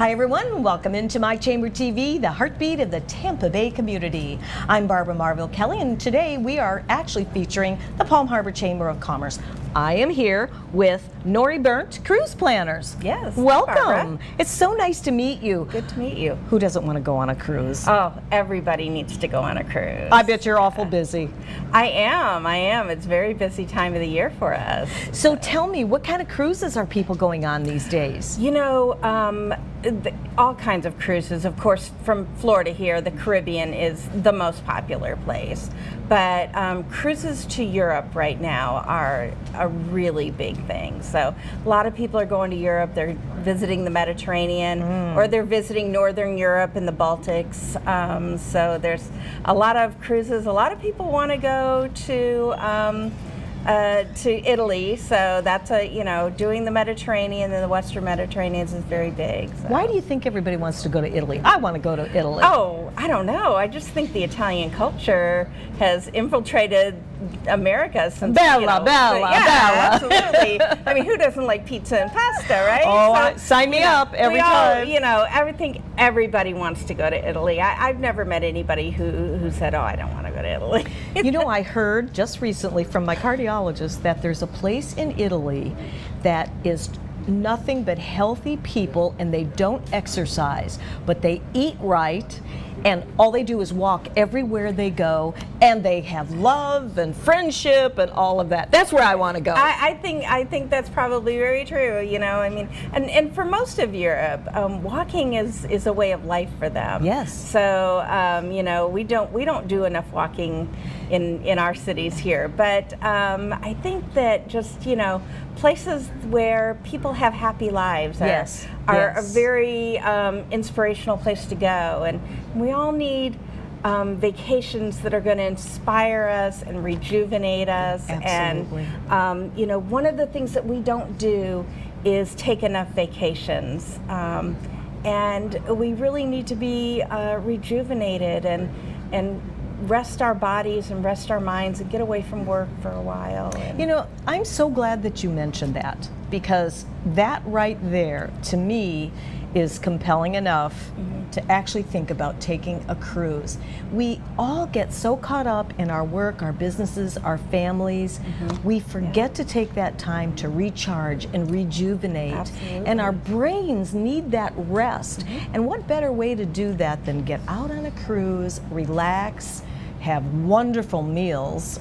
Hi everyone, welcome into My Chamber TV, the heartbeat of the Tampa Bay community. I'm Barbara Marville Kelly, and today we are actually featuring the Palm Harbor Chamber of Commerce. I am here with Norie Berndt, cruise planners. Yes. Welcome. Barbara. It's so nice to meet you. Good to meet you. Who doesn't want to go on a cruise? Oh, everybody needs to go on a cruise. I bet you're awful busy. I am. It's a very busy time of the year for us. So tell me, what kind of cruises are people going on these days? You know, all kinds of cruises. Of course, from Florida here, the Caribbean is the most popular place. But cruises to Europe right now are a really big thing. So a lot of people are going to Europe. They're visiting the Mediterranean, or they're visiting Northern Europe and the Baltics. So there's a lot of cruises. A lot of people want to go to Italy, so that's doing the Mediterranean and the Western Mediterranean is very big. So. Why do you think everybody wants to go to Italy? I want to go to Italy. Oh, I don't know. I just think the Italian culture has infiltrated America since Bella. Absolutely. I mean, who doesn't like pizza and pasta, right? Oh, sign me up every time. I think everybody wants to go to Italy. I've never met anybody who said, "Oh, I don't want to go to Italy." I heard just recently from my cardiologist that there's a place in Italy that is nothing but healthy people, and they don't exercise, but they eat right, and all they do is walk everywhere they go, and they have love and friendship and all of that. That's where I want to go. I think that's probably very true. I mean, and for most of Europe, walking is a way of life for them. Yes. So we don't do enough walking in our cities here, but I think that just places where people have happy lives are a very inspirational place to go, and we all need vacations that are going to inspire us and rejuvenate us. Absolutely. And one of the things that we don't do is take enough vacations, and we really need to be rejuvenated and rest our bodies and rest our minds and get away from work for a while. I'm so glad that you mentioned that, because that right there, to me, is compelling enough to actually think about taking a cruise. We all get so caught up in our work, our businesses, our families. We forget to take that time to recharge and rejuvenate. Absolutely. And our brains need that rest. And what better way to do that than get out on a cruise, relax, have wonderful meals,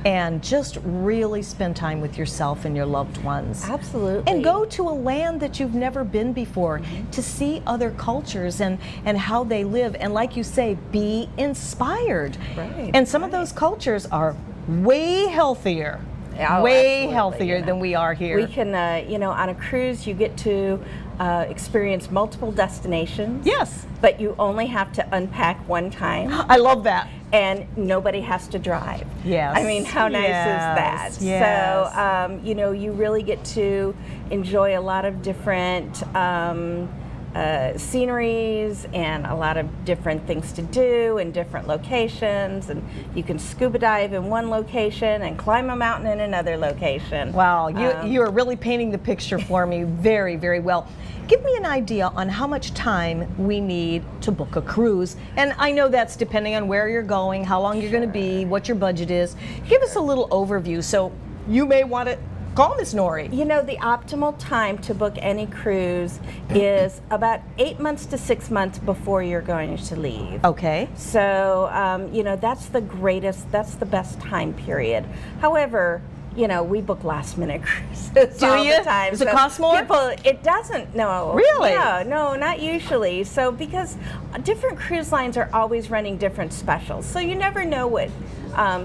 and just really spend time with yourself and your loved ones. Absolutely. And go to a land that you've never been before to see other cultures and how they live. And like you say, be inspired. Right. And some of those cultures are way healthier. Oh, way absolutely, healthier than we are here. We can, on a cruise, you get to experience multiple destinations. Yes. But you only have to unpack one time. I love that. And nobody has to drive. Yes. I mean, how nice is that? Yes. So, you really get to enjoy a lot of different sceneries and a lot of different things to do in different locations, and you can scuba dive in one location and climb a mountain in another location. Wow, you are really painting the picture for me very, very well. Give me an idea on how much time we need to book a cruise. And I know that's depending on where you're going, how long you're going to be, what your budget is. Give us a little overview. So you may want to call Miss Norie. The optimal time to book any cruise is about 8 months to 6 months before you're going to leave. Okay. So, that's the best time period. However, we book last minute cruises all the time. Does it cost more? It doesn't, no. Really? No, not usually. So, because different cruise lines are always running different specials. So you never know what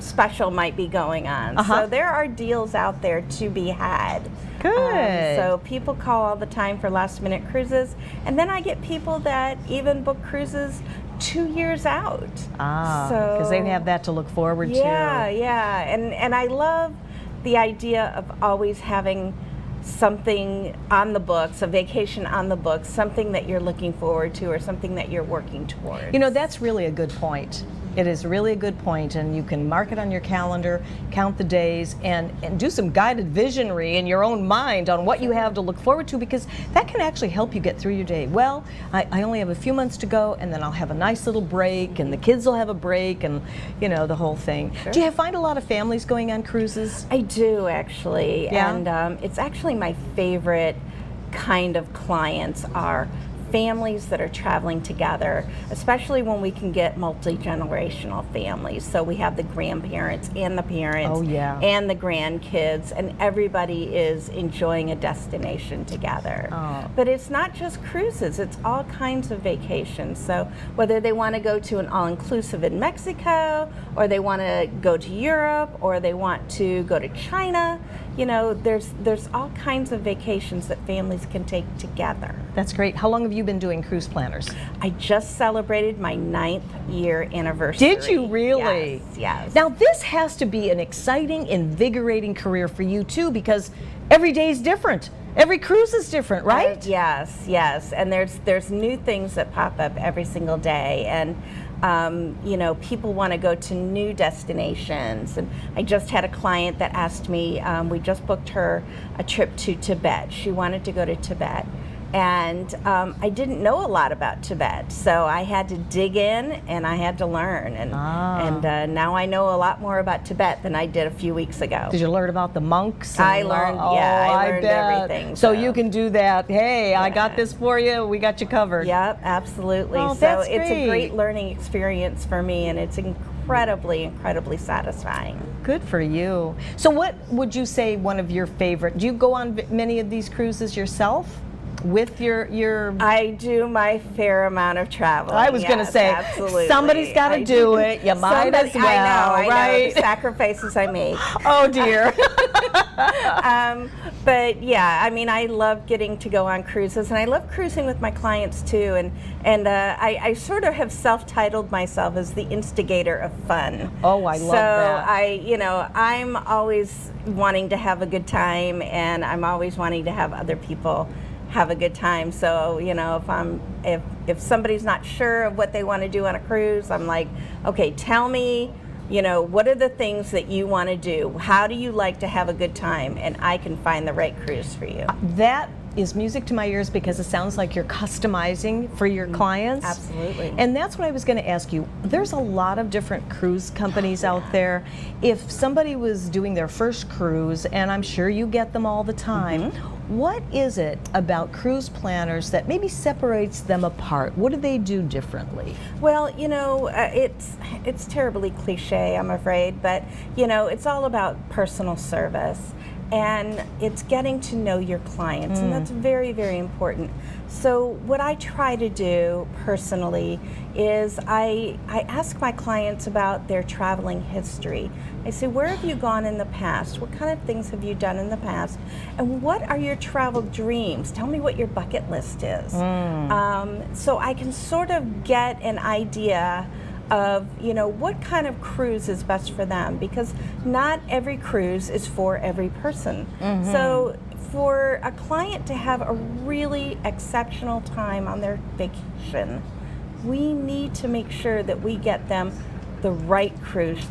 special might be going on. So there are deals out there to be had. Good. So people call all the time for last minute cruises. And then I get people that even book cruises 2 years out. Because they have that to look forward to. Yeah. And I love the idea of always having something on the books, a vacation on the books, something that you're looking forward to or something that you're working towards. That's really a good point. It is really a good point, and you can mark it on your calendar, count the days, and do some guided visionary in your own mind on what you have to look forward to, because that can actually help you get through your day. Well, I only have a few months to go, and then I'll have a nice little break, and the kids will have a break, and the whole thing. Sure. Do you find a lot of families going on cruises? I do, actually. Yeah? And it's actually my favorite kind of clients are families that are traveling together, especially when we can get multi-generational families. So we have the grandparents and the parents and the grandkids, and everybody is enjoying a destination together. Oh. But it's not just cruises, it's all kinds of vacations. So whether they want to go to an all-inclusive in Mexico, or they want to go to Europe, or they want to go to China, there's all kinds of vacations that families can take together. That's great. How long have you been doing cruise planners? I just celebrated my 9th year anniversary. Did you really? Yes. Now this has to be an exciting, invigorating career for you too, because every day is different. Every cruise is different, right? Yes. And there's new things that pop up every single day, and people want to go to new destinations. And I just had a client that asked me, we just booked her a trip to Tibet. She wanted to go to Tibet. And I didn't know a lot about Tibet, so I had to dig in and I had to learn. And now I know a lot more about Tibet than I did a few weeks ago. Did you learn about the monks? I learned, I learned everything. So you can do that. Hey, I got this for you. We got you covered. Yep, absolutely. Oh, so that's it's great. a great learning experience for me, and it's incredibly satisfying. Good for you. So what would you say one of your favorite, do you go on many of these cruises yourself? With your I do my fair amount of travel. I was going to say, absolutely. Somebody's got to do it. You might as well, I know, right? the sacrifices I make. Oh dear. But yeah, I love getting to go on cruises, and I love cruising with my clients too. And I sort of have self-titled myself as the instigator of fun. Oh, I love that. So I'm always wanting to have a good time, and I'm always wanting to have other people have a good time. So if somebody's not sure of what they want to do on a cruise, I'm like, okay, tell me, what are the things that you want to do? How do you like to have a good time? And I can find the right cruise for you. That is music to my ears, because it sounds like you're customizing for your clients. Absolutely. And that's what I was going to ask you. There's a lot of different cruise companies out there. If somebody was doing their first cruise, and I'm sure you get them all the time, what is it about cruise planners that maybe separates them apart? What do they do differently? Well, it's terribly cliche, I'm afraid, but it's all about personal service. And it's getting to know your clients, and that's very, very important. So what I try to do personally is I ask my clients about their traveling history. I say, where have you gone in the past? What kind of things have you done in the past? And what are your travel dreams? Tell me what your bucket list is. So I can sort of get an idea of what kind of cruise is best for them, because not every cruise is for every person. So for a client to have a really exceptional time on their vacation, we need to make sure that we get them the right cruise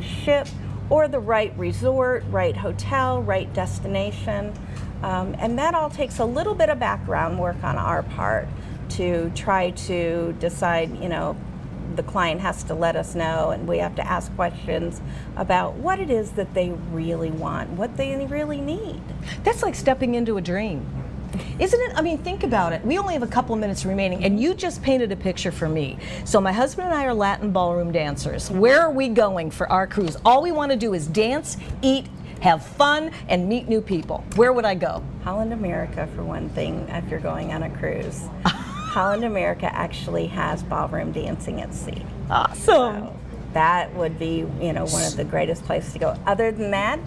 ship, or the right resort, right hotel, right destination. And that all takes a little bit of background work on our part to try to decide, the client has to let us know, and we have to ask questions about what it is that they really want, what they really need. That's like stepping into a dream. Isn't it? Think about it. We only have a couple of minutes remaining, and you just painted a picture for me. So my husband and I are Latin ballroom dancers. Where are we going for our cruise? All we want to do is dance, eat, have fun, and meet new people. Where would I go? Holland America, for one thing, if you're going on a cruise. Holland America actually has ballroom dancing at sea. Awesome. So that would be, one of the greatest places to go. Other than that,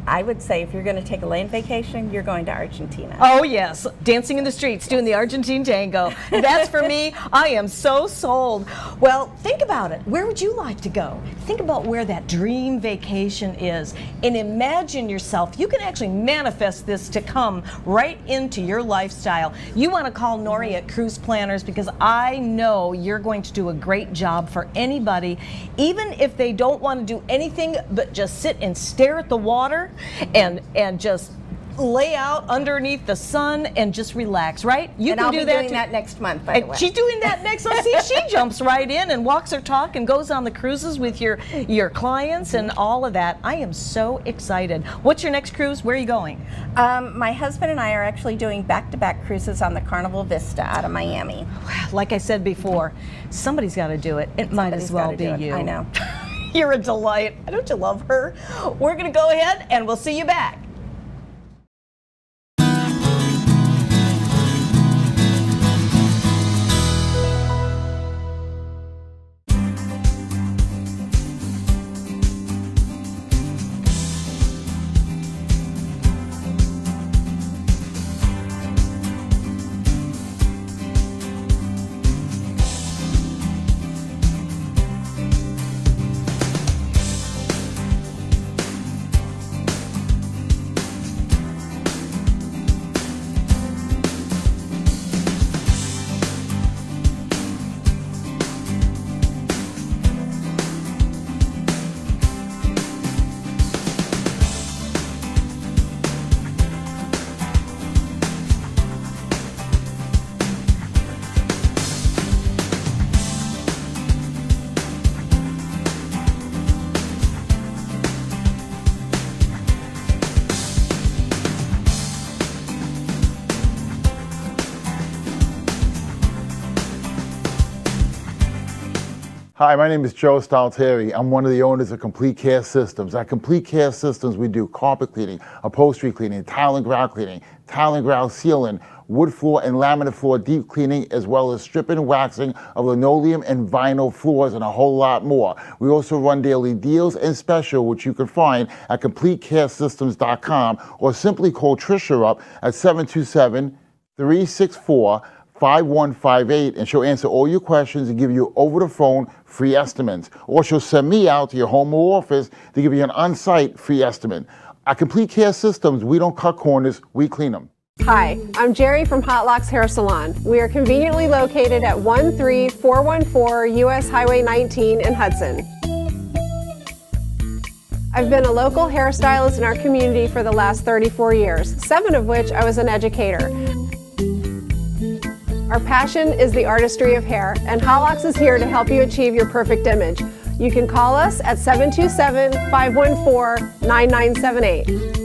I would say if you're going to take a lane vacation, you're going to Argentina. Oh yes, dancing in the streets, doing the Argentine tango. That's for me. I am so sold. Well, think about it. Where would you like to go? Think about where that dream vacation is and imagine yourself. You can actually manifest this to come right into your lifestyle. You want to call Norie at Cruise Planners because I know you're going to do a great job for anybody, even if they don't want to do anything but just sit and stare at the water and just lay out underneath the sun and just relax, right? You and can I'll do be that doing that next month, by the way. She's doing that next month. See, she jumps right in and walks her talk and goes on the cruises with your clients and all of that. I am so excited. What's your next cruise? Where are you going? My husband and I are actually doing back-to-back cruises on the Carnival Vista out of Miami. Like I said before, somebody's got to do it. It might as well be you. I know. You're a delight. Don't you love her? We're going to go ahead and we'll see you back. Hi, my name is Joe Stalteri. I'm one of the owners of Complete Care Systems. At Complete Care Systems, we do carpet cleaning, upholstery cleaning, tile and grout cleaning, tile and grout sealing, wood floor and laminate floor deep cleaning, as well as stripping and waxing of linoleum and vinyl floors and a whole lot more. We also run daily deals and special, which you can find at CompleteCareSystems.com or simply call Tricia up at 727-364-5158 and she'll answer all your questions and give you over the phone free estimates. Or she'll send me out to your home or office to give you an on-site free estimate. At Complete Care Systems, we don't cut corners, we clean them. Hi, I'm Jerry from Hot Locks Hair Salon. We are conveniently located at 13414 US Highway 19 in Hudson. I've been a local hairstylist in our community for the last 34 years, 7 of which I was an educator. Our passion is the artistry of hair, and Hot Locks is here to help you achieve your perfect image. You can call us at 727-514-9978.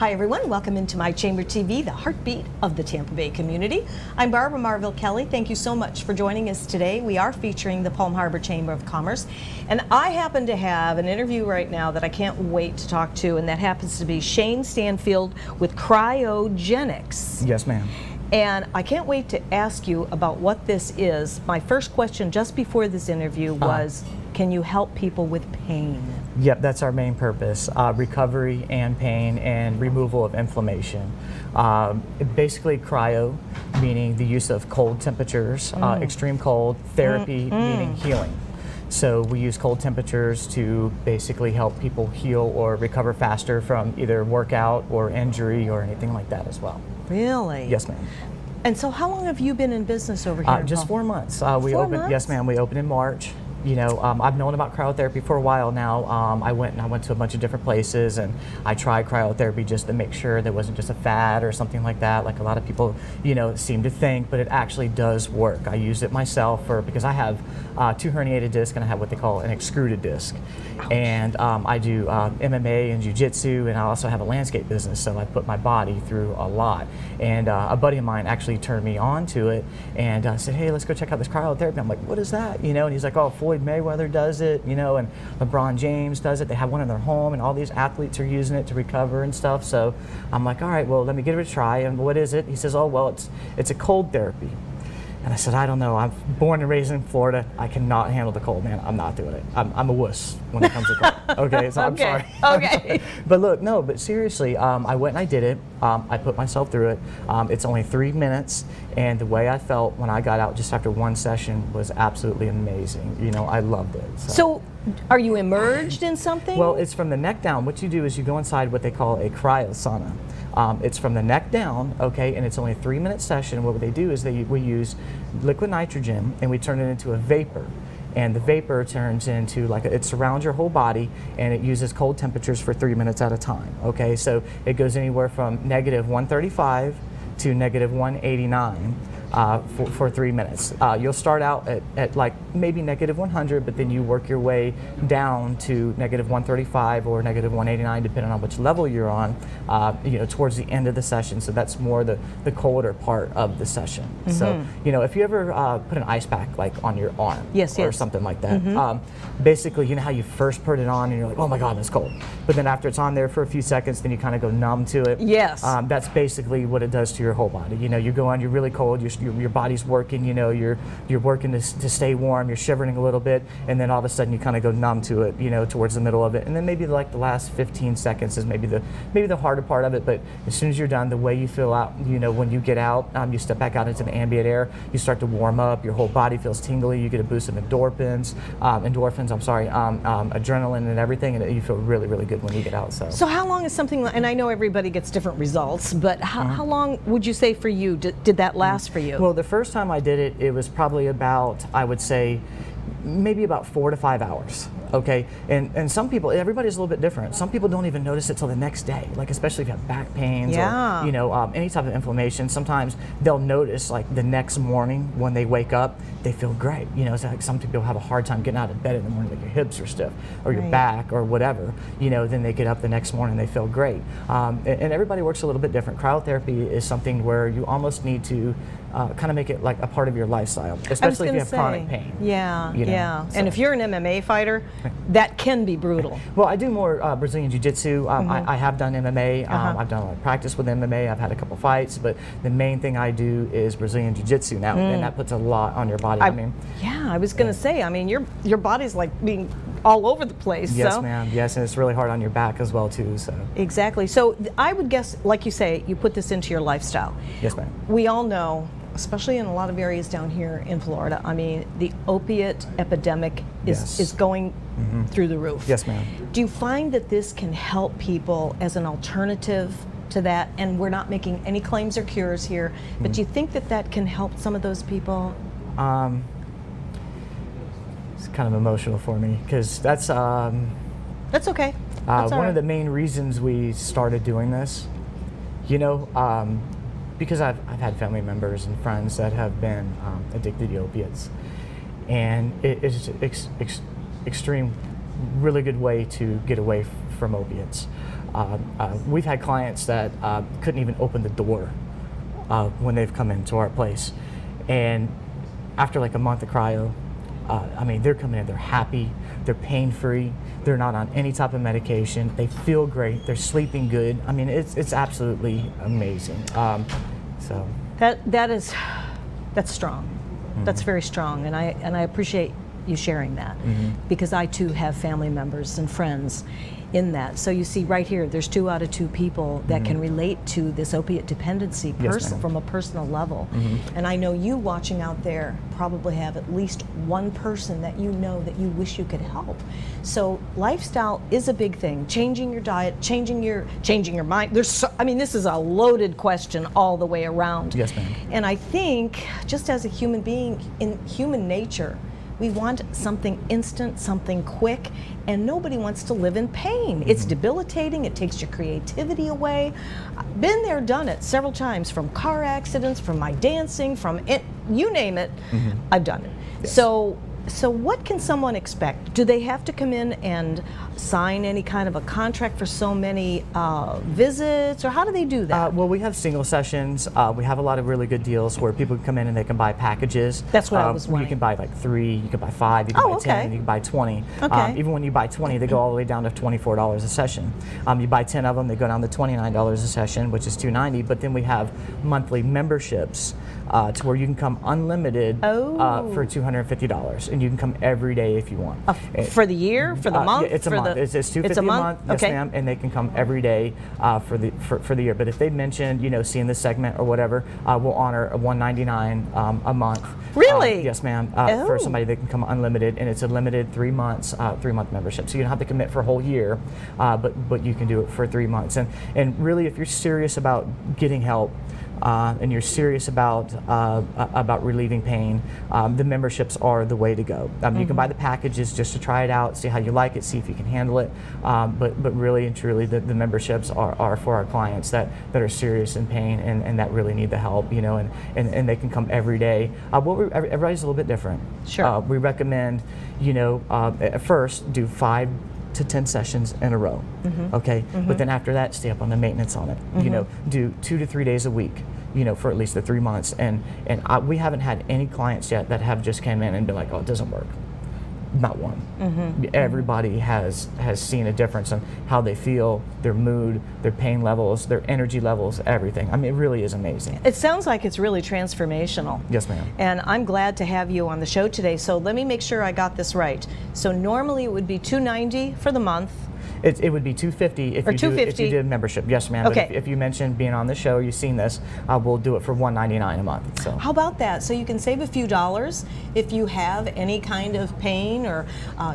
Hi everyone, welcome into My Chamber TV, the heartbeat of the Tampa Bay community. I'm Barbara Marville Kelly. Thank you so much for joining us today. We are featuring the Palm Harbor Chamber of Commerce, and I happen to have an interview right now that I can't wait to talk to, and that happens to be Shane Stanfield with Cryogenix. Yes, ma'am. And I can't wait to ask you about what this is. My first question just before this interview was, can you help people with pain? Yep, that's our main purpose, recovery and pain and removal of inflammation. Basically cryo, meaning the use of cold temperatures, extreme cold, therapy, meaning healing. So we use cold temperatures to basically help people heal or recover faster from either workout or injury or anything like that as well. Really? Yes, ma'am. And so how long have you been in business over here? Just 4 months. We 4 opened. months? Yes, ma'am. We opened in March. You know, I've known about cryotherapy for a while now. I went to a bunch of different places and I tried cryotherapy just to make sure there wasn't just a fad or something like that, like a lot of people, you know, seem to think, but it actually does work. I used it myself because I have 2 herniated discs and I have what they call an extruded disc. Ouch. And I do MMA and jiu-jitsu, and I also have a landscape business, so I put my body through a lot. And a buddy of mine actually turned me on to it and said, hey, let's go check out this cryotherapy. I'm like, what is that? You know, and he's like, oh, Floyd Mayweather does it, you know, and LeBron James does it. They have one in their home, and all these athletes are using it to recover and stuff. So I'm like, all right, well, let me give it a try. And what is it? He says, oh, well, it's a cold therapy. And I said, I don't know. I'm born and raised in Florida. I cannot handle the cold, man. I'm not doing it. I'm a wuss when it comes to cold. Okay, so I'm sorry. Okay. But look, no, but seriously, I went and I did it. I put myself through it. It's only 3 minutes, and the way I felt when I got out just after 1 session was absolutely amazing. You know, I loved it. So are you immersed in something? Well, it's from the neck down. What you do is you go inside what they call a cryosauna. It's from the neck down, okay, and it's only a 3-minute session. What they do is we use liquid nitrogen and we turn it into a vapor. And the vapor turns into it surrounds your whole body, and it uses cold temperatures for 3 minutes at a time, okay? So it goes anywhere from -135 to -189. For 3 minutes. You'll start out at like maybe -100, but then you work your way down to -135 or -189, depending on which level you're on, you know, towards the end of the session. So that's more the colder part of the session. So, you know, if you ever put an ice pack like on your arm or something like that, basically, you know how you first put it on and you're like, oh my God, that's cold. But then after it's on there for a few seconds, then you kind of go numb to it. Yes. That's basically what it does to your whole body. You know, you go on, you're really cold, your body's working, you know, you're working to stay warm, you're shivering a little bit, and then all of a sudden you kind of go numb to it, you know, towards the middle of it, and then maybe like the last 15 seconds is maybe the harder part of it. But as soon as you're done, the way you feel out, you know, when you get out, you step back out into the ambient air, you start to warm up, your whole body feels tingly, you get a boost of endorphins, adrenaline and everything, and you feel really, really good when you get out. So how long is something, and I know everybody gets different results, but how long would you say for you did that last for you? Well, the first time I did it, it was probably about, I would say, maybe about 4 to 5 hours. Okay, and some people, everybody's a little bit different. Some people don't even notice it till the next day, like especially if you have back pains or, you know, any type of inflammation. Sometimes they'll notice like the next morning when they wake up, they feel great. You know, it's like some people have a hard time getting out of bed in the morning, like your hips are stiff or your back or whatever. You know, then they get up the next morning, they feel great. And everybody works a little bit different. Cryotherapy is something where you almost need to kind of make it like a part of your lifestyle, especially if you have chronic pain. Yeah, you know? yeah. So. And if you're an MMA fighter, that can be brutal. Well, I do more Brazilian Jiu-Jitsu. I have done MMA. I've done a lot of practice with MMA. I've had a couple fights, but the main thing I do is Brazilian Jiu-Jitsu now, and that puts a lot on your body. I was going to say, I mean, your body's like being all over the place. Yes, so. ma'am. Yes, and it's really hard on your back as well too. So exactly. So I would guess, like you say, you put this into your lifestyle. Yes, ma'am. We all know, especially in a lot of areas down here in Florida, I mean, the opiate epidemic is going through the roof. Yes, ma'am. Do you find that this can help people as an alternative to that? And we're not making any claims or cures here, but do you think that that can help some of those people? It's kind of emotional for me because that's okay. That's one of the main reasons we started doing this. You know, because I've had family members and friends that have been addicted to opiates, and it's extreme, really good way to get away from opiates. We've had clients that couldn't even open the door when they've come into our place. And after like a month of cryo, I mean, they're coming in, they're happy, they're pain-free, they're not on any type of medication, they feel great, they're sleeping good. I mean, it's absolutely amazing. So That's strong. That's very strong, and I appreciate you sharing that, because I too have family members and friends in that. So you see right here, there's 2 out of 2 people that can relate to this opiate dependency from a personal level. And I know you watching out there probably have at least one person that you know that you wish you could help. So lifestyle is a big thing. Changing your diet, changing your mind. I mean, this is a loaded question all the way around. Yes, ma'am. And I think just as a human being, in human nature, we want something instant, something quick, and nobody wants to live in pain. It's debilitating, it takes your creativity away. I've been there, done it several times, from car accidents, from my dancing, from it, you name it, I've done it. Yes. So what can someone expect? Do they have to come in and sign any kind of a contract for so many visits, or how do they do that? Well, we have single sessions. We have a lot of really good deals where people can come in and they can buy packages. That's what I was wondering. You can buy like 3, you can buy 5, you can buy 10, you can buy 20. Okay. Even when you buy 20, they go all the way down to $24 a session. You buy 10 of them, they go down to $29 a session, which is $290. But then we have monthly memberships to where you can come unlimited for $250, and you can come every day if you want. For the year, for the month? Yeah, it's a month. It's $250 it's a month? yes, Okay. ma'am, and they can come every day for the year. But if they mentioned, seeing this segment or whatever, we'll honor a $199 a month. Really? Yes, ma'am. For somebody that can come unlimited, and it's a limited 3 months, 3-month membership. So you don't have to commit for a whole year, but you can do it for 3 months. And really, if you're serious about getting help, and you're serious about relieving pain, the memberships are the way to go. You can buy the packages just to try it out, see how you like it, see if you can handle it. But really and truly, the memberships are for our clients that are serious in pain and that really need the help, and they can come every day. Everybody's a little bit different. Sure. We recommend, at first do 5 to 10 sessions in a row, okay? But then after that, stay up on the maintenance on it. Do 2 to 3 days a week, for at least the 3 months. And we haven't had any clients yet that have just came in and been like, oh, it doesn't work. Not one. Everybody has seen a difference in how they feel, their mood, their pain levels, their energy levels, everything. I mean, it really is amazing. It sounds like it's really transformational. Yes, ma'am. And I'm glad to have you on the show today. So let me make sure I got this right. So normally it would be $290 for the month. It would be $250 if you did membership. Yes, ma'am. Okay. But if you mentioned being on the show, you've seen this, we'll do it for $199 a month. So How about that? So you can save a few dollars if you have any kind of pain or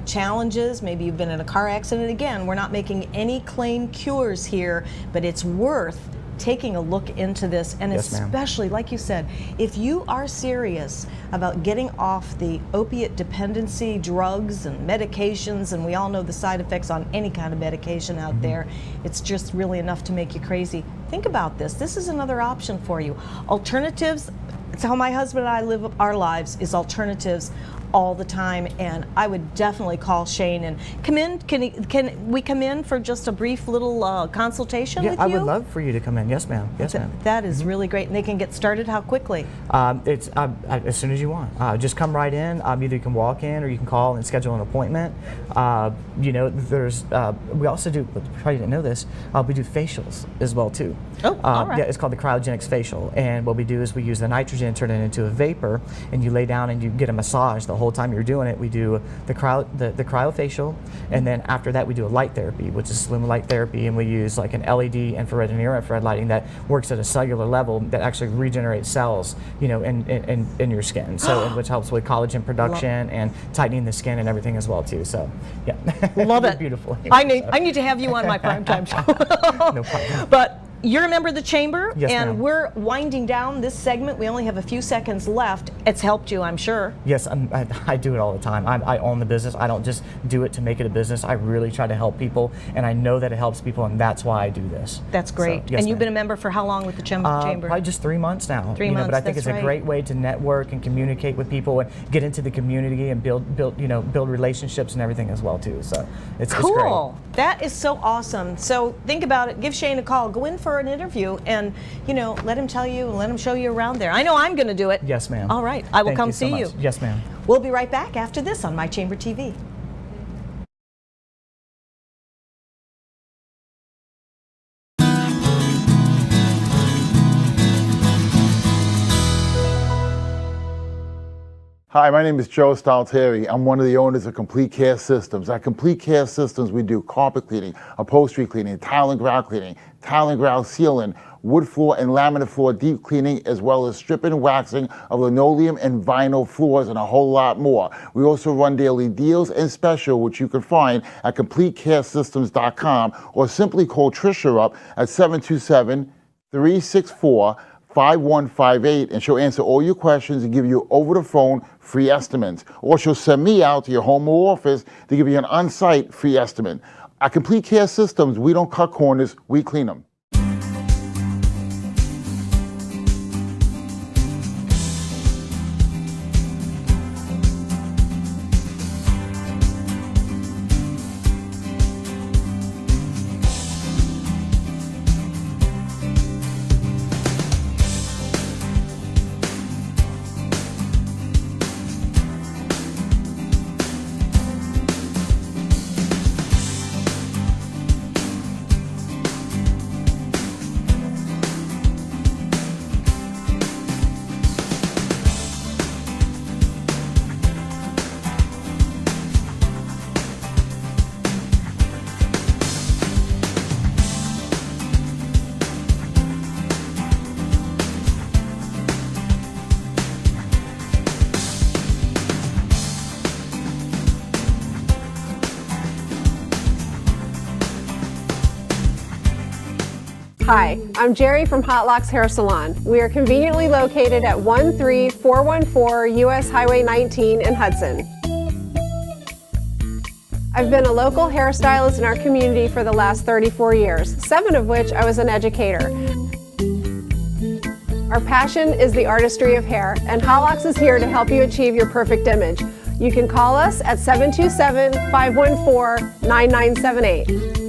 challenges. Maybe you've been in a car accident. Again, we're not making any claim cures here, but it's worth taking a look into this, and Yes, ma'am. especially, like you said, if you are serious about getting off the opiate dependency drugs and medications, and we all know the side effects on any kind of medication out there, it's just really enough to make you crazy. Think about this. This is another option for you. Alternatives, it's how my husband and I live our lives, is alternatives all the time, and I would definitely call Shane and come in. Can we come in for just a brief little consultation with you? I would love for you to come in. Yes, ma'am. Yes, ma'am. That is really great, and they can get started how quickly? It's as soon as you want. Just come right in. Either you can walk in or you can call and schedule an appointment. There's we also do. But you probably didn't know this. We do facials as well too. Oh, all right. Yeah, it's called the Cryogenix facial, and what we do is we use the nitrogen, turn it into a vapor, and you lay down and you get a massage the whole time you're doing it. We do the cryofacial, and then after that we do a light therapy, which is slim light therapy, and we use like an LED, infrared, and near-infrared lighting that works at a cellular level that actually regenerates cells, in your skin. So which helps with collagen production and tightening the skin and everything as well too. So yeah, Love it. Beautiful. I need to have you on my primetime show. No problem. But You're a member of the chamber, Yes, and ma'am. we're winding down this segment. We only have a few seconds left. It's helped you, I'm sure. Yes, I do it all the time. I own the business. I don't just do it to make it a business. I really try to help people, and I know that it helps people, and that's why I do this. That's great. So, yes, and you've ma'am. been a member for how long with the chamber? Probably just 3 months now. 3 you know, months, but I think that's it's right. a great way to network and communicate with people and get into the community and build relationships and everything as well too. So it's great. Cool. That is so awesome. So think about it. Give Shane a call. Go in for an interview, and let him tell you, let him show you around there. I know I'm going to do it. Yes, ma'am. All right. I will Thank come you so see much. you. Yes, ma'am. We'll be right back after this on My Chamber TV. Hi, my name is Joe Stalteri. I'm one of the owners of Complete Care Systems. At Complete Care Systems, we do carpet cleaning, upholstery cleaning, tile and grout sealing, wood floor and laminate floor deep cleaning, as well as stripping and waxing of linoleum and vinyl floors, and a whole lot more. We also run daily deals and special, which you can find at CompleteCareSystems.com, or simply call Tricia up at 727-364-5158, and she'll answer all your questions and give you over the phone free estimates. Or she'll send me out to your home or office to give you an on-site free estimate. At Complete Care Systems, we don't cut corners, we clean them. Hi, I'm Jerry from Hot Locks Hair Salon. We are conveniently located at 13414 US Highway 19 in Hudson. I've been a local hairstylist in our community for the last 34 years, 7 of which I was an educator. Our passion is the artistry of hair, and Hot Locks is here to help you achieve your perfect image. You can call us at 727-514-9978.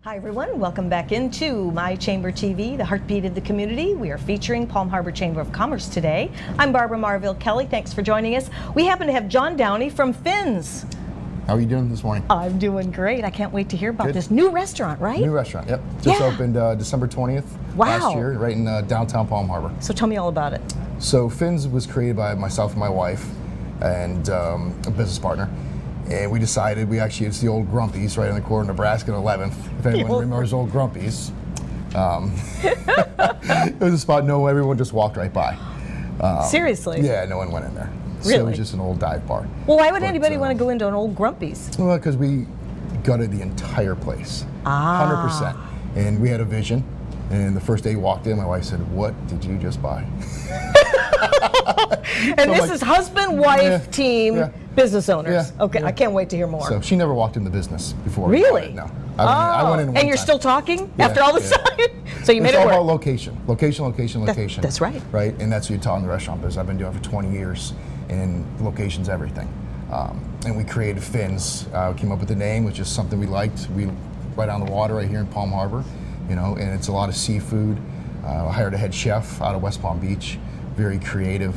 Hi everyone, welcome back into My Chamber TV, the heartbeat of the community. We are featuring Palm Harbor Chamber of Commerce today. I'm Barbara Marville Kelly, thanks for joining us. We happen to have John Downey from Finn's. How are you doing this morning? I'm doing great. I can't wait to hear about Good. this new restaurant, right? New restaurant, yep. Just Yeah. opened December 20th Wow. last year, right in downtown Palm Harbor. So tell me all about it. So Finn's was created by myself and my wife and a business partner. And we decided, it's the old Grumpy's right on the corner of Nebraska and 11th. If anyone remembers old Grumpy's. It was a spot everyone just walked right by. Seriously? Yeah, no one went in there. So it Really? was just an old dive bar. Well, why would anybody want to go into an old Grumpy's? Well, because we gutted the entire place, 100%. And we had a vision. And the first day we walked in, my wife said, "What did you just buy?" And this is husband-wife team business owners. Yeah, Okay, yeah. I can't wait to hear more. So she never walked in the business before. Really? No. I went in one and you're time. still talking Yeah, after all this yeah. time? So you made It's it all work. about location. Location. That's right. Right, and that's what you taught in the restaurant business. I've been doing it for 20 years, and location's everything. And we created Finn's. Came up with the name, which is something we liked. We right on the water right here in Palm Harbor, and it's a lot of seafood. I hired a head chef out of West Palm Beach, very creative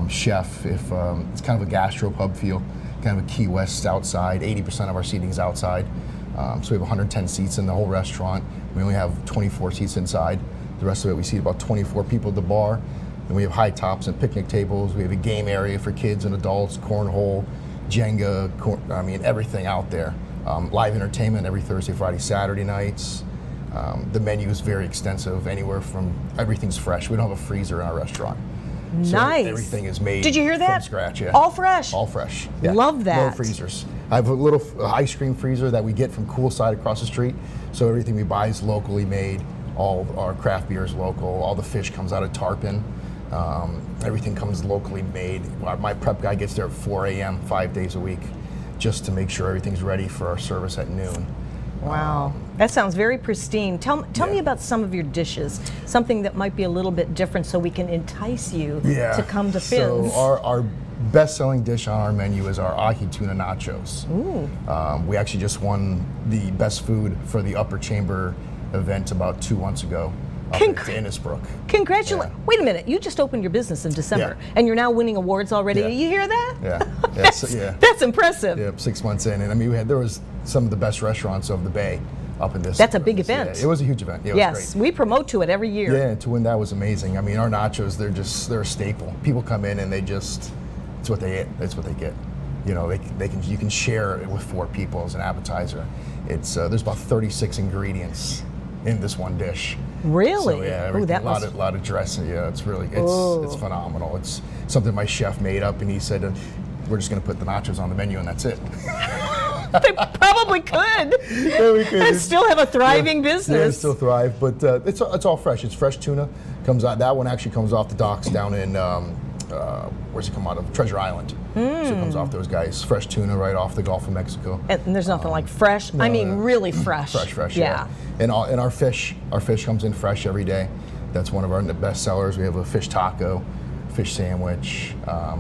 chef. It's kind of a gastro pub feel, kind of a Key West outside. 80% of our seating's outside. So we have 110 seats in the whole restaurant. We only have 24 seats inside. The rest of it, we seat about 24 people at the bar. Then we have high tops and picnic tables. We have a game area for kids and adults, cornhole, Jenga, everything out there. Live entertainment every Thursday, Friday, Saturday nights. The menu is very extensive, anywhere from everything's fresh. We don't have a freezer in our restaurant. So Nice. everything is made Did you hear that? from scratch. Yeah. All fresh? All fresh. Love that. No freezers. I have a little ice cream freezer that we get from Coolside across the street. So everything we buy is locally made. All our craft beer is local. All the fish comes out of Tarpon. Everything comes locally made. My prep guy gets there at 4 a.m. 5 days a week just to make sure everything's ready for our service at noon. Wow, that sounds very pristine. Tell me about some of your dishes, something that might be a little bit different so we can entice you to come to Finn's. So our best-selling dish on our menu is our ahi tuna nachos. Ooh. We actually just won the best food for the Upper Chamber event about 2 months ago up in Innisbrook. Congratulations. Yeah. Wait a minute, you just opened your business in December and you're now winning awards already. Yeah. You hear that? Yeah. That's impressive. Yeah, 6 months in. And there was some of the best restaurants of the Bay up in this. That's a big event. Yeah, it was a huge event. Yeah, it was Yes, great. we promote to it every year. Yeah, to win that was amazing. Our nachos, they're a staple. People come in and it's what they eat. That's what they get. You can share it with 4 people as an appetizer. There's about 36 ingredients in this one dish. Really? So yeah, Ooh, a lot of dressing. Yeah, it's phenomenal. It's something my chef made up, and he said, "We're just going to put the nachos on the menu, and that's it." They probably could. Yeah, we could. And still have a thriving business. Yeah, it still thrive, but it's all fresh. It's fresh tuna. Comes out. That one actually comes off the docks down in where's it come out of? Treasure Island. So it comes off those guys. Fresh tuna right off the Gulf of Mexico. And there's nothing like fresh. Really fresh. Fresh. Yeah. And our fish comes in fresh every day. That's one of our best sellers. We have a fish taco, fish sandwich.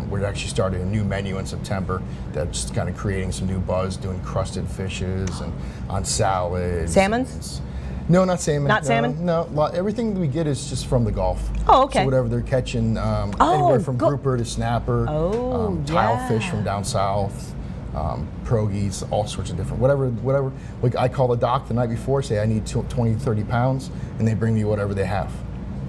We're actually starting a new menu in September that's kind of creating some new buzz, doing crusted fishes and on salads. Salmons? No, not salmon. Not salmon? No, everything that we get is just from the Gulf. Oh, okay. So whatever they're catching, anywhere from grouper to snapper, tilefish from down south, pierogies, all sorts of different, whatever. Like I call the dock the night before, say I need 20, 30 pounds, and they bring me whatever they have.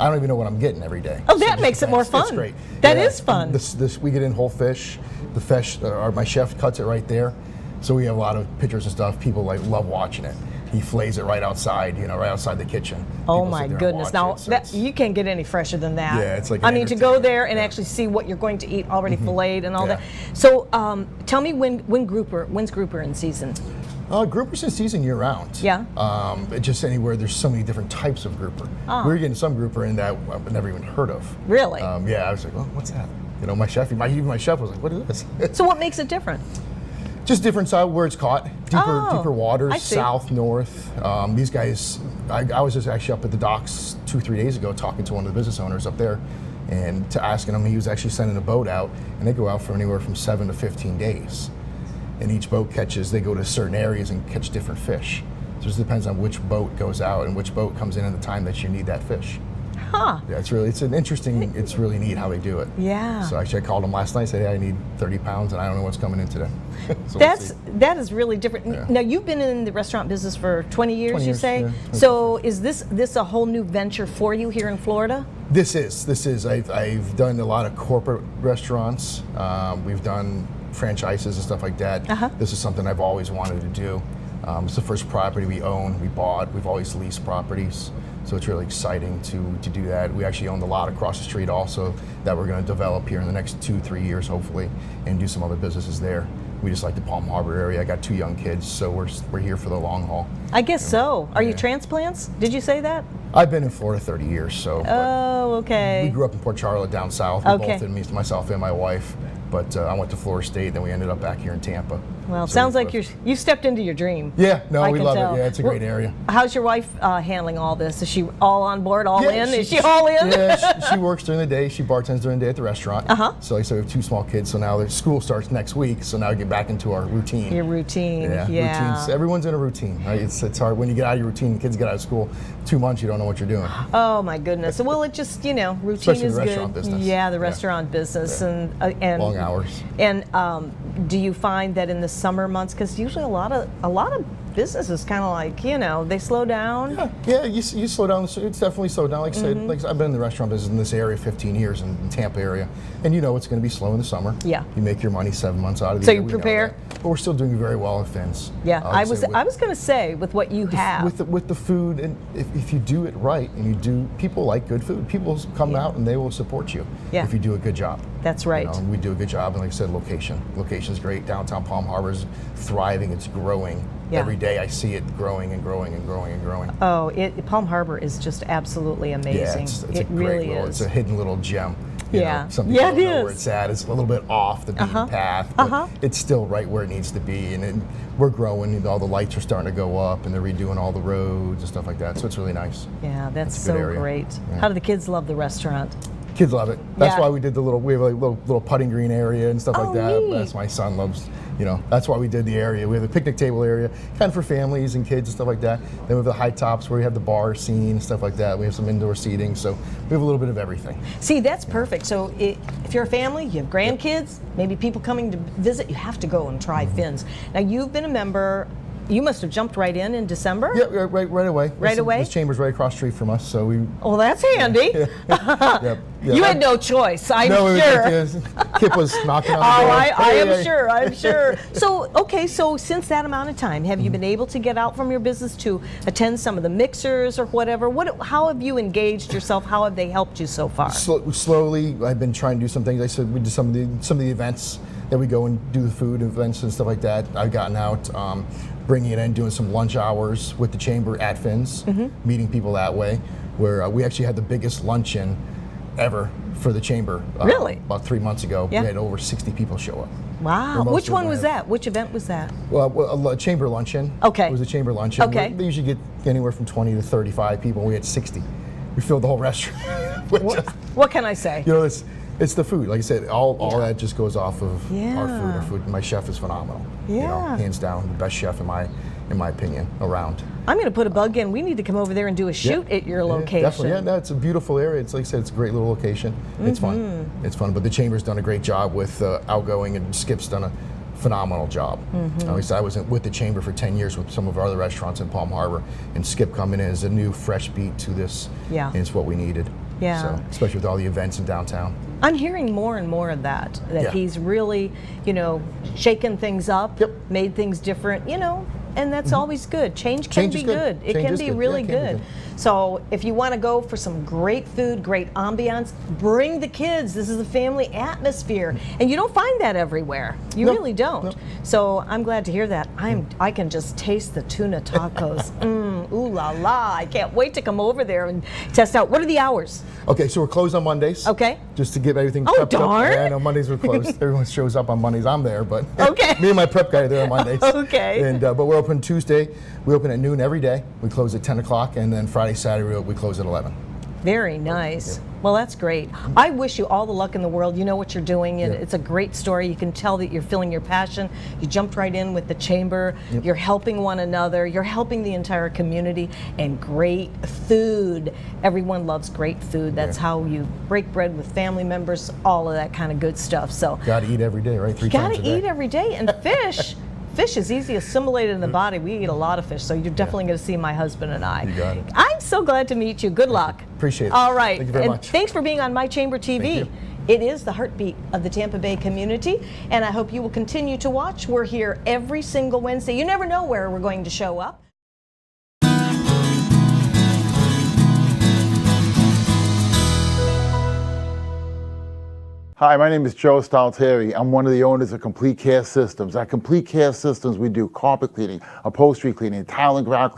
I don't even know what I'm getting every day. Oh, that makes it more fun. It's great. That is fun. This we get in whole fish. The fish, my chef cuts it right there. So we have a lot of pictures and stuff. People love watching it. He fillets it right outside, right outside the kitchen. Oh People my sit there and goodness! watch Now it, so you can't get any fresher than that. Yeah, it's like I an mean, to go entertainment. there and Yeah. actually see what you're going to eat already filleted and all Yeah. that. So tell me when's grouper in season? Grouper's in season year round. Yeah. It's just anywhere. There's so many different types of grouper. We're getting some grouper in that I've never even heard of. Really? Yeah. I was like, well, what's that? My chef, even my chef was like, what is this? So what makes it different? Just different side where it's caught, deeper waters, I see. south, north. These guys, I was just actually up at the docks 2-3 days ago talking to one of the business owners up there, and asking him, he was actually sending a boat out, and they go out for anywhere from 7 to 15 days. And each boat they go to certain areas and catch different fish. So it just depends on which boat goes out and which boat comes in at the time that you need that fish. Huh. Yeah, it's really neat how they do it. Yeah. So actually I called them last night and said, hey, I need 30 pounds and I don't know what's coming in today. So we'll see. That is really different. Yeah. Now you've been in the restaurant business for 20 years, 20 you years, say? yeah. So is this a whole new venture for you here in Florida? This is. I've done a lot of corporate restaurants. We've done franchises and stuff like that. This is something I've always wanted to do. It's the first property we own, we bought. We've always leased properties. So it's really exciting to do that. We actually own the lot across the street also that we're going to develop here in the next 2-3 years, hopefully, and do some other businesses there. We just like the Palm Harbor area. I got 2 young kids, so we're here for the long haul. I guess so. Are you transplants? Did you say that? I've been in Florida 30 years, so. Oh, okay. We grew up in Port Charlotte down south. Okay. Both, myself and my wife. But I went to Florida State, then we ended up back here in Tampa. Well, it So sounds we like both- you stepped into your dream. Yeah, no, I we can love tell. it. Yeah, it's a great area. How's your wife handling all this? Is she all on board, all Yeah, in? Is she all in? Yeah, she works during the day. She bartends during the day at the restaurant. So like I said, we have 2 small kids, so now their school starts next week, so now we get back into our routine. Your routine, Yeah, routines. Everyone's in a routine, right? It's hard when you get out of your routine. The kids get out of school, 2 months you don't know what you're doing. Oh my goodness. Well, it just, routine Especially is the good. restaurant business. Yeah, the Yeah. restaurant business and Long hours. And do you find that in the summer months, because usually a lot of businesses kind of like, they slow down? Yeah, you slow down. It's definitely slowed down. Like I said, I've been in the restaurant business in this area 15 years in the Tampa area, and you know it's going to be slow in the summer. Yeah. You make your money 7 months out of the So year. you we know prepare? that. But we're still doing very well at Fins. Yeah, I was say going to say with what you have. with the food, and if you do it right, and people like good food. People come out and they will support you if you do a good job. That's right. We do a good job, and like I said, location's great. Downtown Palm Harbor's thriving. It's growing. Yeah. Every day I see it growing and growing and growing and growing. Oh, Palm Harbor is just absolutely amazing. Yeah, it's it a great really little, is. it's a hidden little gem. Yeah. Some people Yeah, don't it know where is. it's at. It's a little bit off the beaten path, but it's still right where it needs to be. And we're growing. All the lights are starting to go up, and they're redoing all the roads and stuff like that. So it's really nice. Yeah, that's It's a good so area. great. Yeah. How do the kids love the restaurant? Kids love it. That's Yeah. why we did we have a little putting green area and stuff Oh, like that. neat. That's my son loves, that's why we did the area. We have a picnic table area, kind of for families and kids and stuff like that. Then we have the high tops where we have the bar scene and stuff like that. We have some indoor seating, so we have a little bit of everything. See, that's perfect. So if you're a family, you have grandkids, maybe people coming to visit, you have to go and try Fins. Now, you've been a member. You must have jumped right in December? Yeah, right away. Right away? This chamber's right across the street from us, so we. Well, that's handy. Yep. You had no choice, I'm No, sure. Kip was knocking on the Oh, door. I am Hey. sure, I'm sure. So since that amount of time, have you been able to get out from your business to attend some of the mixers or whatever? How have you engaged yourself? How have they helped you so far? Slowly, I've been trying to do some things. I said we did some of the events that we go and do the food events and stuff like that. I've gotten out, bringing it in, doing some lunch hours with the chamber at Fins, meeting people that way. Where we actually had the biggest luncheon ever for the chamber. Really? About 3 months ago, Yeah. we had over 60 people show up. Wow. most Which of one them was have- that? Which event was that? Well, a chamber luncheon. Okay. It was a chamber luncheon. Okay. They usually get anywhere from 20 to 35 people. We had 60. We filled the whole restaurant. What can I say? It's the food. Like I said, all that just goes off of Yeah. our food. Our food. My chef is phenomenal. Yeah. Hands down, the best chef in my opinion around. I'm going to put a bug in. We need to come over there and do a shoot at your location. Definitely. Yeah, no, it's a beautiful area. It's like I said, it's a great little location. It's fun. It's fun. But the chamber's done a great job with outgoing, and Skip's done a phenomenal job. At least I was with the chamber for 10 years with some of our other restaurants in Palm Harbor, and Skip coming in as a new fresh beat to this. Yeah. And it's what we needed. Yeah. So, especially with all the events in downtown. I'm hearing more and more of that Yeah. he's really, shaken things up, Yep. made things different, and that's always good. Change can Change be is good. good. It Change can is be good. really Yeah, it can be good. good. So if you want to go for some great food, great ambiance, bring the kids. This is a family atmosphere, and you don't find that everywhere. You No, really don't. no. So I'm glad to hear that. I can just taste the tuna tacos. Ooh la la! I can't wait to come over there and test out. What are the hours? Okay, so we're closed on Mondays. Okay. Just to get everything Oh, prepped darn. up. Yeah, I know Mondays we're closed. Everyone shows up on Mondays. I'm there, but Okay. me and my prep guy are there on Mondays. Okay. And but we're open Tuesday. We open at noon every day. We close at 10 o'clock, and then Friday, Saturday we close at 11. Very nice. Well, that's great. I wish you all the luck in the world. You know what you're doing, and Yep. it's a great story. You can tell that you're feeling your passion. You jumped right in with the chamber. Yep. You're helping one another. You're helping the entire community, and great food. Everyone loves great food. That's Yeah. how you break bread with family members, all of that kind of good stuff. So Got to eat every day, right? 3 gotta times a day. eat every day, and fish. Fish is easy assimilated in the body. We eat a lot of fish, so you're definitely going to see my husband and I. You got it. I'm so glad to meet you. Good luck. Appreciate it. All right. Thank you very and much. Thanks for being on My Chamber TV. Thank you. It is the heartbeat of the Tampa Bay community, and I hope you will continue to watch. We're here every single Wednesday. You never know where we're going to show up. Hi, my name is Joe Stalteri. I'm one of the owners of Complete Care Systems. At Complete Care Systems, we do carpet cleaning, upholstery cleaning, tile and grout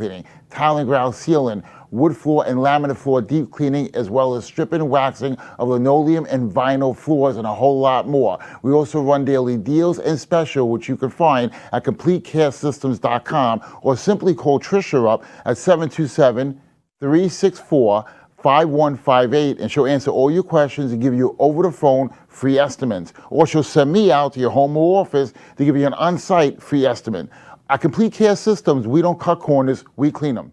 sealing, wood floor and laminate floor deep cleaning, as well as stripping and waxing of linoleum and vinyl floors, and a whole lot more. We also run daily deals and special, which you can find at CompleteCareSystems.com, or simply call Trisha up at 727-364-5158, and she'll answer all your questions and give you over the phone free estimates. Or she'll send me out to your home or office to give you an on-site free estimate. At Complete Care Systems, we don't cut corners, we clean them.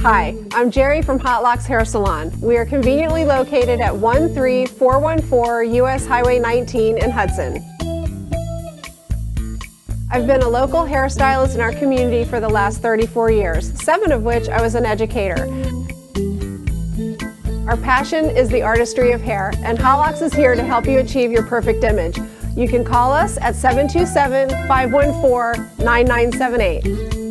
Hi, I'm Jerry from Hot Locks Hair Salon. We are conveniently located at 13414 US Highway 19 in Hudson. I've been a local hairstylist in our community for the last 34 years, 7 of which I was an educator. Our passion is the artistry of hair, and Hot Locks is here to help you achieve your perfect image. You can call us at 727-514-9978.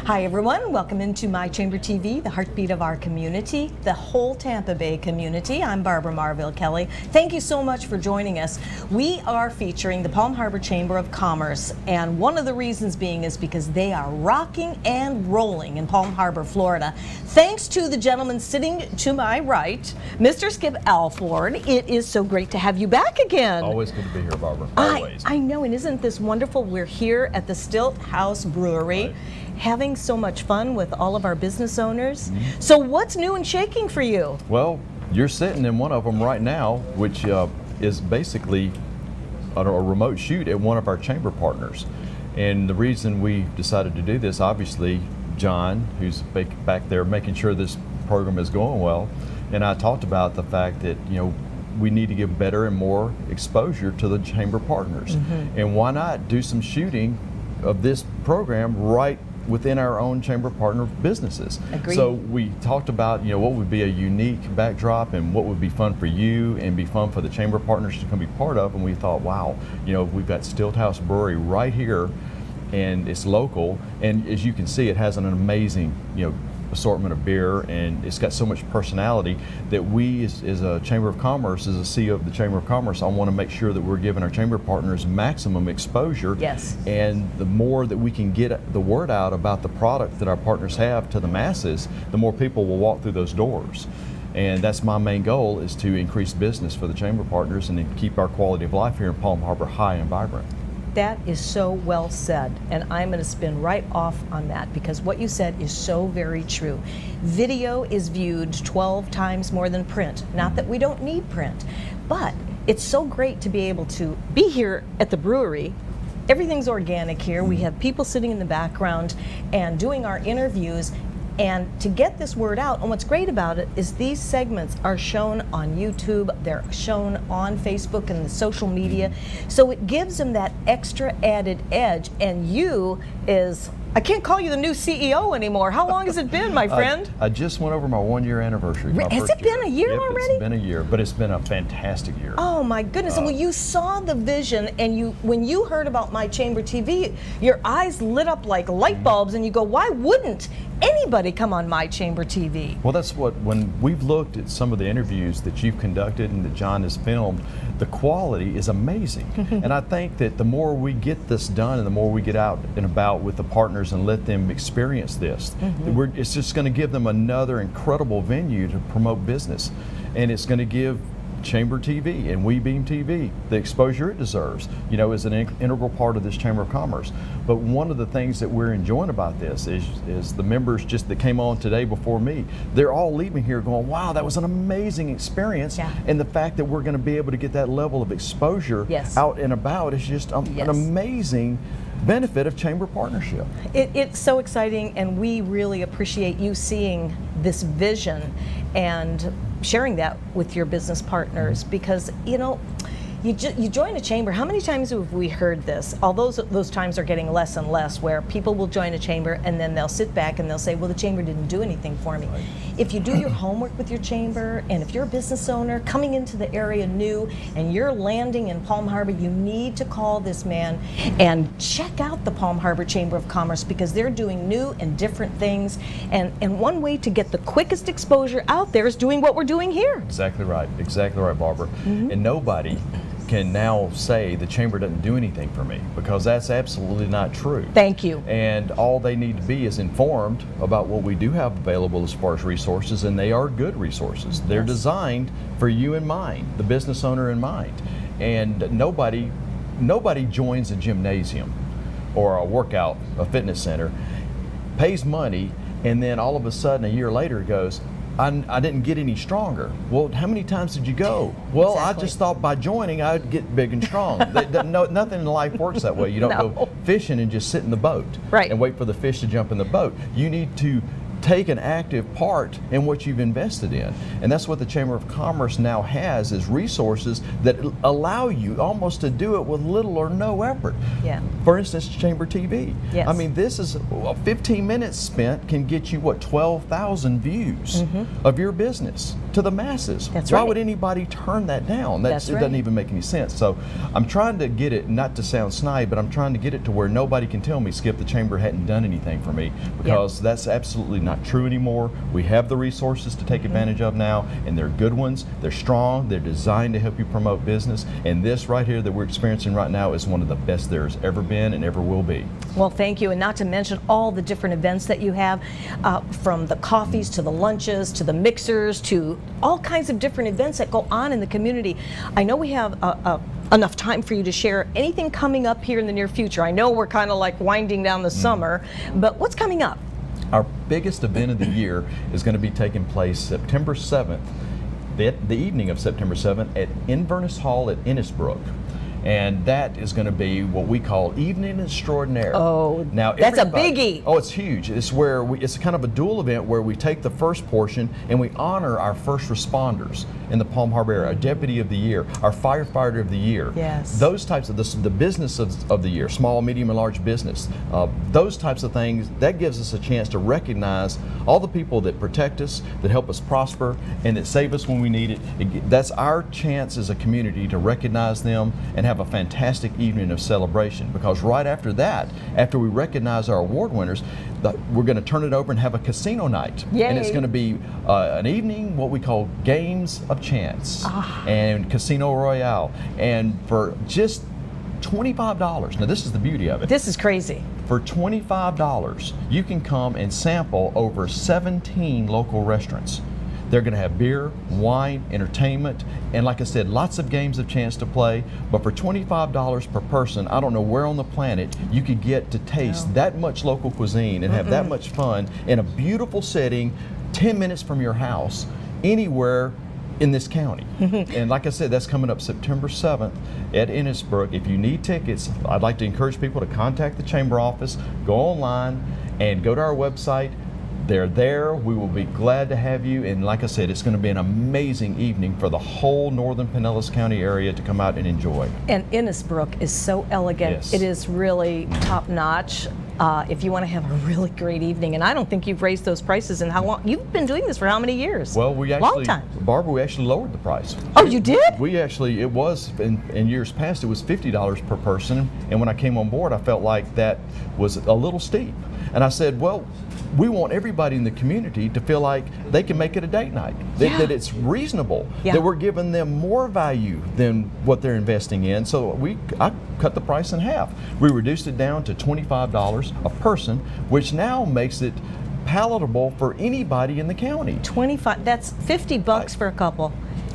Hi everyone, welcome into My Chamber TV, the heartbeat of our community, the whole Tampa Bay community. I'm Barbara Marville Kelly. Thank you so much for joining us. We are featuring the Palm Harbor Chamber of Commerce, and one of the reasons being is because they are rocking and rolling in Palm Harbor, Florida. Thanks to the gentleman sitting to my right, Mr. Skip Alford. It is so great to have you back again. Always good to be here, Barbara. Always. I know, and isn't this wonderful? We're here at the Stilt House Brewery. Right. Having so much fun with all of our business owners. So what's new and shaking for you? Well, you're sitting in one of them right now, which is basically a remote shoot at one of our chamber partners. And the reason we decided to do this, obviously, John, who's back there making sure this program is going well, and I talked about the fact that, you know, we need to give better and more exposure to the chamber partners. And why not do some shooting of this program right within our own chamber partner businesses. Agreed. So we talked about, you know, what would be a unique backdrop and what would be fun for you and be fun for the chamber partners to come be part of. And we thought, wow, you know, we've got Stilt House Brewery right here, and it's local. And as you can see, it has an amazing, you know, assortment of beer, and it's got so much personality that we as a Chamber of Commerce, as a CEO of the Chamber of Commerce, I want to make sure that we're giving our chamber partners maximum exposure. Yes. And the more that we can get the word out about the product that our partners have to the masses, the more people will walk through those doors. And that's my main goal, is to increase business for the chamber partners and to keep our quality of life here in Palm Harbor high and vibrant. That is so well said, and I'm going to spin right off on that because what you said is so very true. Video is viewed 12 times more than print. Not that we don't need print, but it's so great to be able to be here at the brewery. Everything's organic here. We have people sitting in the background and doing our interviews. And to get this word out, and what's great about it is these segments are shown on YouTube, they're shown on Facebook and the social media, so it gives them that extra added edge. And you is, I can't call you the new CEO anymore. How long has it been, my friend? I just went over my 1-year anniversary. Has it been a year Yep, already? It's been a year, but it's been a fantastic year. Oh my goodness. Well, you saw the vision, and when you heard about My Chamber TV, your eyes lit up like light bulbs, and you go, why wouldn't anybody come on My Chamber TV? Well, that's what, when we've looked at some of the interviews that you've conducted and that John has filmed, the quality is amazing. And I think that the more we get this done and the more we get out and about with the partners and let them experience this, it's just going to give them another incredible venue to promote business. And it's going to give Chamber TV and WeBeam TV the exposure it deserves, you know, as an integral part of this Chamber of Commerce. But one of the things that we're enjoying about this is the members just that came on today before me, they're all leaving here going, wow, that was an amazing experience. Yeah. And the fact that we're going to be able to get that level of exposure out and about is just an amazing benefit of chamber partnership. It's so exciting, and we really appreciate you seeing this vision and sharing that with your business partners, because, you know, you join a chamber. How many times have we heard this? Although those times are getting less and less, where people will join a chamber and then they'll sit back and they'll say, well, the chamber didn't do anything for me. Right. If you do your homework with your chamber, and if you're a business owner coming into the area new and you're landing in Palm Harbor, you need to call this man and check out the Palm Harbor Chamber of Commerce, because they're doing new and different things. And one way to get the quickest exposure out there is doing what we're doing here. Exactly right, Barbara. And nobody can now say the chamber doesn't do anything for me, because that's absolutely not true. Thank you. And all they need to be is informed about what we do have available as far as resources, and they are good resources. They're designed for you in mind, the business owner in mind. And nobody joins a gymnasium or a fitness center, pays money, and then all of a sudden a year later goes, I didn't get any stronger. Well, how many times did you go? Well, Exactly. I just thought by joining I'd get big and strong. Nothing in life works that way. You don't go fishing and just sit in the boat Right. and wait for the fish to jump in the boat. You need to take an active part in what you've invested in. And that's what the Chamber of Commerce now has, is resources that allow you almost to do it with little or no effort. Yeah. For instance, Chamber TV. Yes. I mean, this is 15 minutes spent can get you, what, 12,000 views of your business to the masses. That's Why right. would anybody turn that down? That's It right. doesn't even make any sense. So I'm trying to get it, not to sound snide, but I'm trying to get it to where nobody can tell me, Skip, the Chamber hadn't done anything for me, because that's absolutely not true anymore. We have the resources to take advantage of now, and they're good ones. They're strong. They're designed to help you promote business. And this right here that we're experiencing right now is one of the best there's ever been and ever will be. Well, thank you. And not to mention all the different events that you have, from the coffees to the lunches to the mixers to all kinds of different events that go on in the community. I know we have enough time for you to share anything coming up here in the near future. I know we're kind of like winding down the summer, but what's coming up? Our biggest event of the year is going to be taking place September 7th, the evening of September 7th at Inverness Hall at Innisbrook. And that is going to be what we call Evening Extraordinaire. Oh, now that's a everybody- biggie. Oh, it's huge. It's where it's kind of a dual event where we take the first portion and we honor our first responders in the Palm Harbor area, our Deputy of the Year, our Firefighter of the Year. Yes. Those types of the business of the year, small, medium, and large business. Those types of things, that gives us a chance to recognize all the people that protect us, that help us prosper, and that save us when we need it. That's our chance as a community to recognize them and have a fantastic evening of celebration, because right after that, after we recognize our award winners, we're going to turn it over and have a casino night. Yay. And it's going to be an evening, what we call Games of Chance and Casino Royale. And for just $25, now this is the beauty of it. This is crazy. For $25, you can come and sample over 17 local restaurants. They're going to have beer, wine, entertainment, and like I said, lots of games of chance to play. But for $25 per person, I don't know where on the planet you could get to taste that much local cuisine and have that much fun in a beautiful setting, 10 minutes from your house, anywhere in this county. And like I said, that's coming up September 7th at Innisbrook. If you need tickets, I'd like to encourage people to contact the Chamber office, go online, and go to our website. They're there. We will be glad to have you. And like I said, it's going to be an amazing evening for the whole northern Pinellas County area to come out and enjoy. And Innisbrook is so elegant. Yes. It is really top notch. If you want to have a really great evening, and I don't think you've raised those prices in how long? You've been doing this for how many years? Well, we Long actually, time. Barbara, we actually lowered the price. Oh, you did? We actually, it was, in years past, it was $50 per person. And when I came on board, I felt like that was a little steep. And I said, well, we want everybody in the community to feel like they can make it a date night, that it's reasonable, that we're giving them more value than what they're investing in. So I cut the price in half. We reduced it down to $25 a person, which now makes it palatable for anybody in the county. 25, that's $50 for a couple.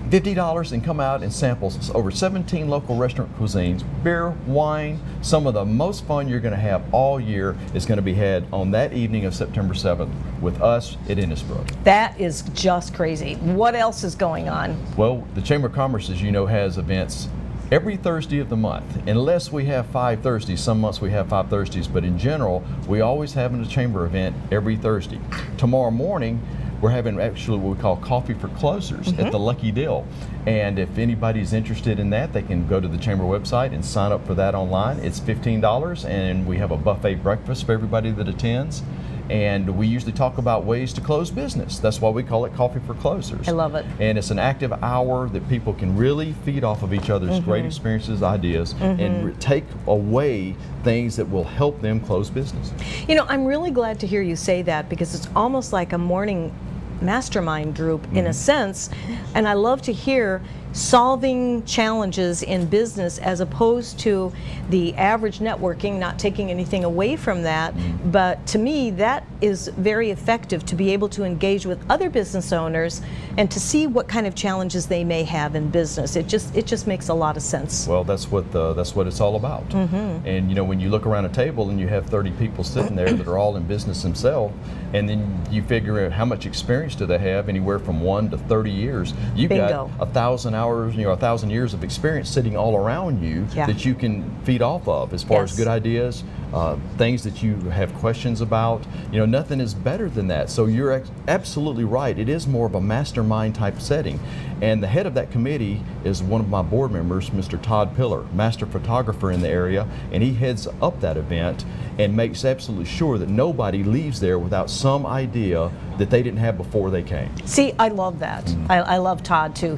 $50 and come out and sample over 17 local restaurant cuisines, beer, wine. Some of the most fun you're going to have all year is going to be had on that evening of September 7th with us at Innisbrook. That is just crazy. What else is going on? Well, the Chamber of Commerce, as you know, has events every Thursday of the month, unless we have 5 Thursdays. Some months we have 5 Thursdays, but in general, we always have a Chamber event every Thursday. Tomorrow morning, we're having actually what we call Coffee for Closers at the Lucky Dill. And if anybody's interested in that, they can go to the Chamber website and sign up for that online. It's $15, and we have a buffet breakfast for everybody that attends. And we usually talk about ways to close business. That's why we call it Coffee for Closers. I love it. And it's an active hour that people can really feed off of each other's great experiences, ideas, and take away things that will help them close business. You know, I'm really glad to hear you say that, because it's almost like a morning mastermind group in a sense, and I love to hear solving challenges in business as opposed to the average networking, not taking anything away from that, but to me that is very effective, to be able to engage with other business owners and to see what kind of challenges they may have in business. It just makes a lot of sense. Well, that's what it's all about. And you know, when you look around a table and you have 30 people sitting there that are all in business themselves, and then you figure out how much experience do they have, anywhere from 1 to 30 years. You've Bingo. got 1,000 hours, 1,000 years of experience sitting all around you that you can feed off of as far as good ideas, things that you have questions about. You know, nothing is better than that. So you're absolutely right. It is more of a mastermind type setting. And the head of that committee is one of my board members, Mr. Todd Pillar, master photographer in the area, and he heads up that event and makes absolutely sure that nobody leaves there without some idea that they didn't have before they came. See, I love that. I love Todd too.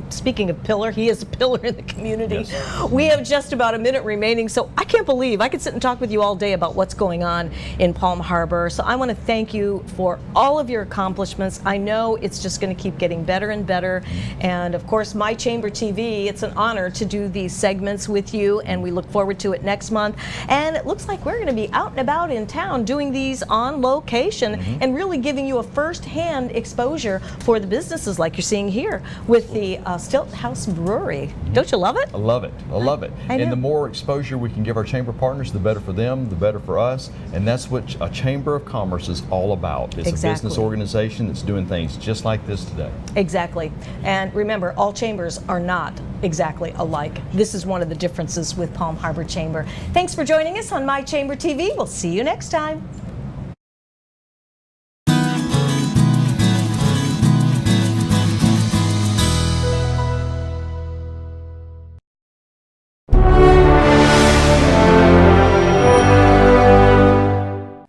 Speaking of pillar, he is a pillar in the community. Yes. We have just about a minute remaining, so I can't believe I could sit and talk with you all day about what's going on in Palm Harbor. So I want to thank you for all of your accomplishments. I know it's just going to keep getting better and better. And of course, My Chamber TV, it's an honor to do these segments with you, and we look forward to it next month. And it looks like we're going to be out and about in town doing these on location and really giving you a first-hand exposure for the businesses like you're seeing here with the Stilt House Brewery. Don't you love it? I love it. I love it. I do. And the more exposure we can give our chamber partners, the better for them, the better for us. And that's what a Chamber of Commerce is all about. It's a business organization that's doing things just like this today. Exactly. And remember, all chambers are not exactly alike. This is one of the differences with Palm Harbor Chamber. Thanks for joining us on My Chamber TV. We'll see you next time.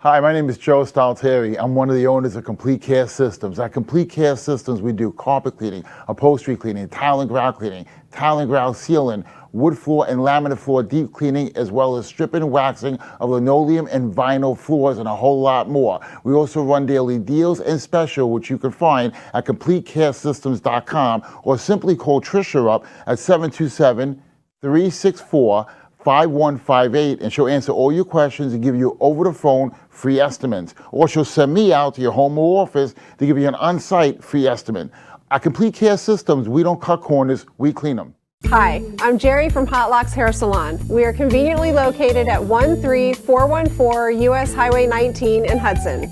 Hi, my name is Joe Stalteri. I'm one of the owners of Complete Care Systems. At Complete Care Systems, we do carpet cleaning, upholstery cleaning, tile and grout sealing, wood floor and laminate floor deep cleaning, as well as stripping and waxing of linoleum and vinyl floors, and a whole lot more. We also run daily deals and special, which you can find at CompleteCareSystems.com, or simply call Tricia up at 727-364-5158, and she'll answer all your questions and give you over the phone free estimates. Or she'll send me out to your home or office to give you an on-site free estimate. At Complete Care Systems, we don't cut corners, we clean them. Hi, I'm Jerry from Hot Locks Hair Salon. We are conveniently located at 13414 US Highway 19 in Hudson.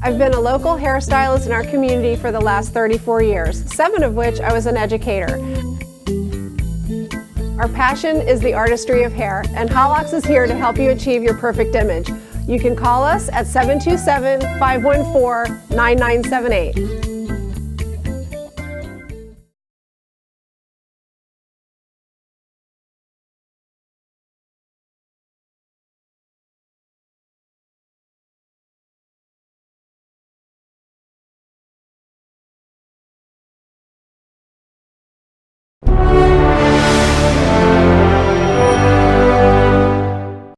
I've been a local hairstylist in our community for the last 34 years, 7 of which I was an educator. Our passion is the artistry of hair, and Hot Locks is here to help you achieve your perfect image. You can call us at 727-514-9978.